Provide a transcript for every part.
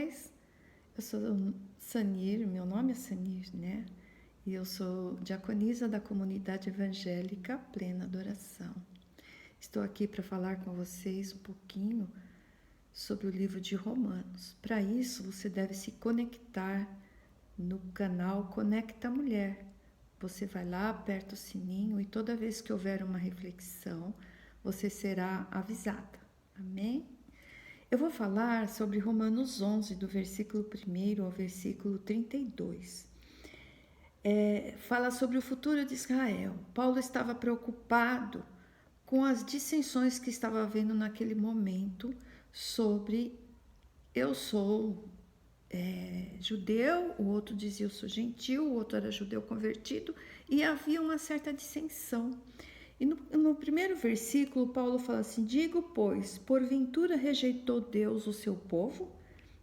Eu sou Sanir, meu nome é Sanir, né? E eu sou diaconisa da comunidade evangélica Plena Adoração. Estou aqui para falar com vocês um pouquinho sobre o livro de Romanos. Para isso, você deve se conectar no canal Conecta Mulher. Você vai lá, aperta o sininho e toda vez que houver uma reflexão, você será avisada. Amém? Eu vou falar sobre Romanos 11, do versículo 1 ao versículo 32. Fala sobre o futuro de Israel. Paulo estava preocupado com as dissensões que estava havendo naquele momento sobre eu sou judeu, o outro dizia eu sou gentil, o outro era judeu convertido, e havia uma certa dissensão. E no primeiro versículo, Paulo fala assim: digo, pois, porventura rejeitou Deus o seu povo?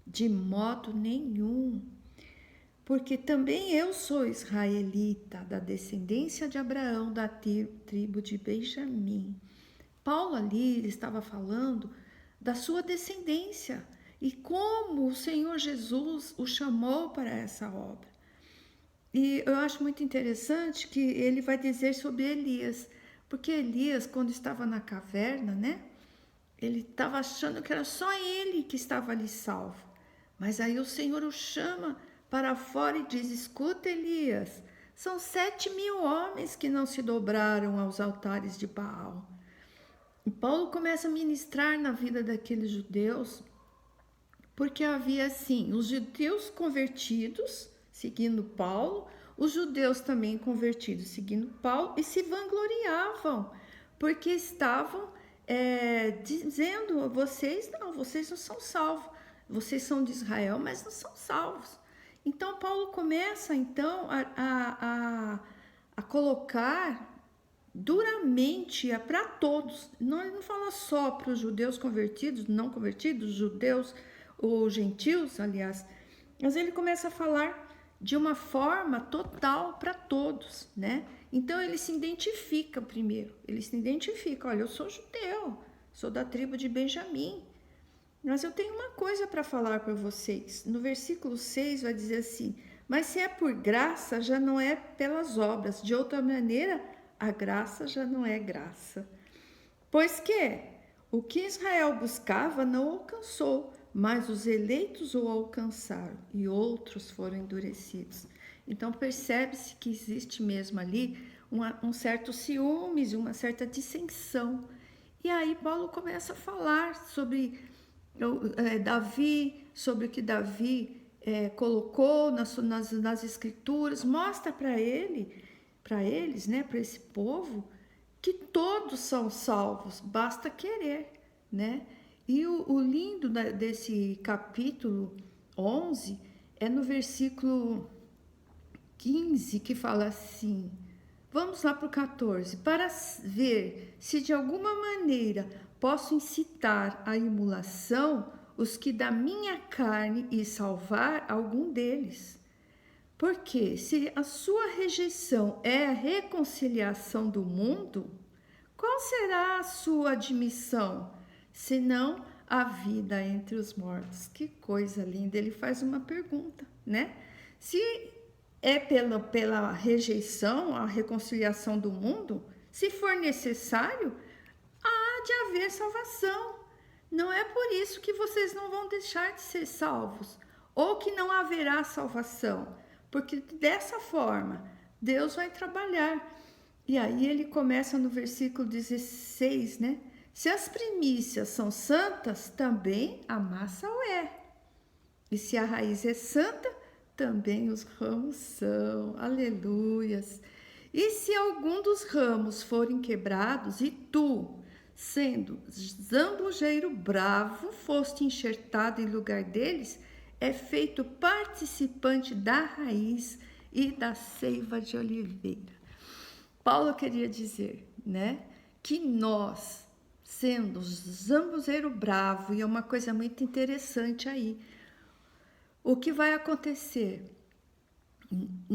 De modo nenhum. Porque também eu sou israelita, da descendência de Abraão, da tribo de Benjamim. Paulo ali ele estava falando da sua descendência e como o Senhor Jesus o chamou para essa obra. E eu acho muito interessante que ele vai dizer sobre Elias, porque Elias, quando estava na caverna, né, ele estava achando que era só ele que estava ali salvo. Mas aí o Senhor o chama para fora e diz: escuta, Elias, são 7.000 homens que não se dobraram aos altares de Baal. E Paulo começa a ministrar na vida daqueles judeus, porque havia assim, os judeus convertidos, seguindo Paulo, os judeus também convertidos, seguindo Paulo, e se vangloriavam, porque estavam dizendo: vocês não são salvos, vocês são de Israel, mas não são salvos. Então Paulo começa então a colocar duramente para todos. Não, ele não fala só para os judeus convertidos, não convertidos, judeus ou gentios, aliás, mas ele começa a falar de uma forma total para todos, né? Então ele se identifica primeiro, ele se identifica: olha, eu sou judeu, sou da tribo de Benjamim, mas eu tenho uma coisa para falar para vocês. No versículo 6 vai dizer assim: mas se é por graça, já não é pelas obras, de outra maneira, a graça já não é graça. Pois que o que Israel buscava não alcançou, mas os eleitos o alcançaram e outros foram endurecidos. Então percebe-se que existe mesmo ali um certo ciúmes, uma certa dissensão. E aí Paulo começa a falar sobre Davi, sobre o que Davi colocou nas escrituras, mostra para eles, né, para esse povo, que todos são salvos, basta querer, né? E o lindo desse capítulo 11 é no versículo 15, que fala assim, vamos lá para o 14, para ver se de alguma maneira posso incitar à emulação os que da minha carne e salvar algum deles. Porque se a sua rejeição é a reconciliação do mundo, qual será a sua admissão, senão a vida entre os mortos? Que coisa linda! Ele faz uma pergunta, né? Se é pela rejeição, a reconciliação do mundo, se for necessário, há de haver salvação. Não é por isso que vocês não vão deixar de ser salvos, ou que não haverá salvação, porque dessa forma Deus vai trabalhar. E aí ele começa no versículo 16, né? Se as primícias são santas, também a massa o é. E se a raiz é santa, também os ramos são. Aleluias! E se algum dos ramos forem quebrados, e tu, sendo zambujeiro bravo, foste enxertado em lugar deles, é feito participante da raiz e da seiva de oliveira. Paulo queria dizer, né, que nós, sendo zambujeiro bravo, e é uma coisa muito interessante aí, o que vai acontecer?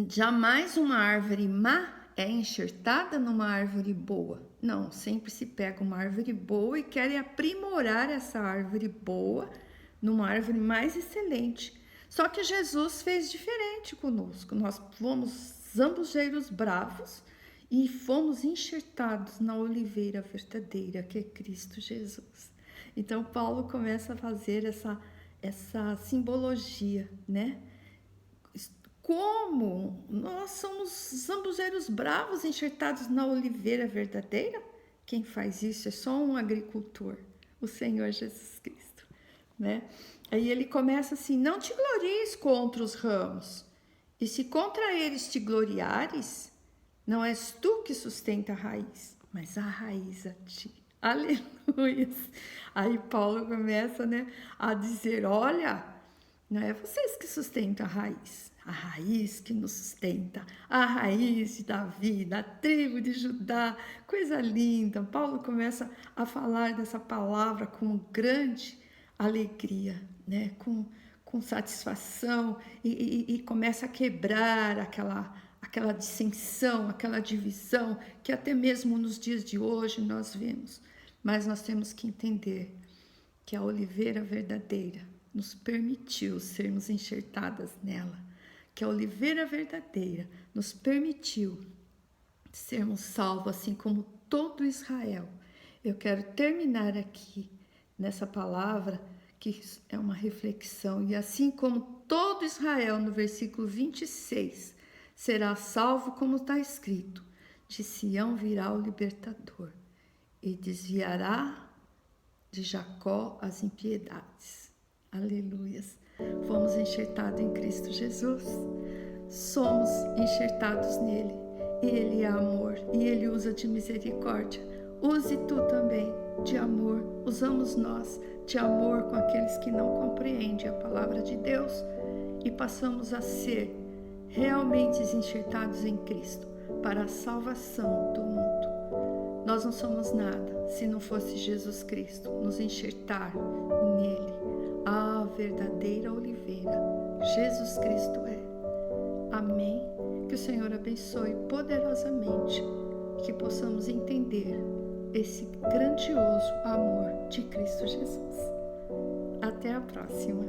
Jamais uma árvore má é enxertada numa árvore boa. Não, sempre se pega uma árvore boa e querem aprimorar essa árvore boa, numa árvore mais excelente. Só que Jesus fez diferente conosco. Nós fomos zambujeiros bravos e fomos enxertados na oliveira verdadeira, que é Cristo Jesus. Então, Paulo começa a fazer essa simbologia, né? Como nós somos zambujeiros bravos enxertados na oliveira verdadeira? Quem faz isso é só um agricultor, o Senhor Jesus Cristo, né? Aí ele começa assim: não te glories contra os ramos, e se contra eles te gloriares, não és tu que sustenta a raiz, mas a raiz a ti. Aleluia! Aí Paulo começa, né, a dizer: olha, não é vocês que sustentam a raiz que nos sustenta, a raiz de Davi, da tribo de Judá, coisa linda. Paulo começa a falar dessa palavra com grande alegria, né, com satisfação, e começa a quebrar aquela dissensão, aquela divisão que até mesmo nos dias de hoje nós vemos. Mas nós temos que entender que a oliveira verdadeira nos permitiu sermos enxertadas nela, que a oliveira verdadeira nos permitiu sermos salvos, assim como todo Israel. Eu quero terminar aqui nessa palavra, que é uma reflexão, e assim como todo Israel, no versículo 26, será salvo, como está escrito: de Sião virá o libertador, e desviará de Jacó as impiedades. Aleluias! Fomos enxertados em Cristo Jesus, somos enxertados nele, e ele é amor, e ele usa de misericórdia. Use tu também de amor, usamos nós de amor com aqueles que não compreendem a palavra de Deus, e passamos a ser realmente enxertados em Cristo para a salvação do mundo. Nós não somos nada se não fosse Jesus Cristo nos enxertar nele, a verdadeira oliveira. Jesus Cristo é. Amém? Que o Senhor abençoe poderosamente, que possamos entender esse grandioso amor de Cristo Jesus. Até a próxima.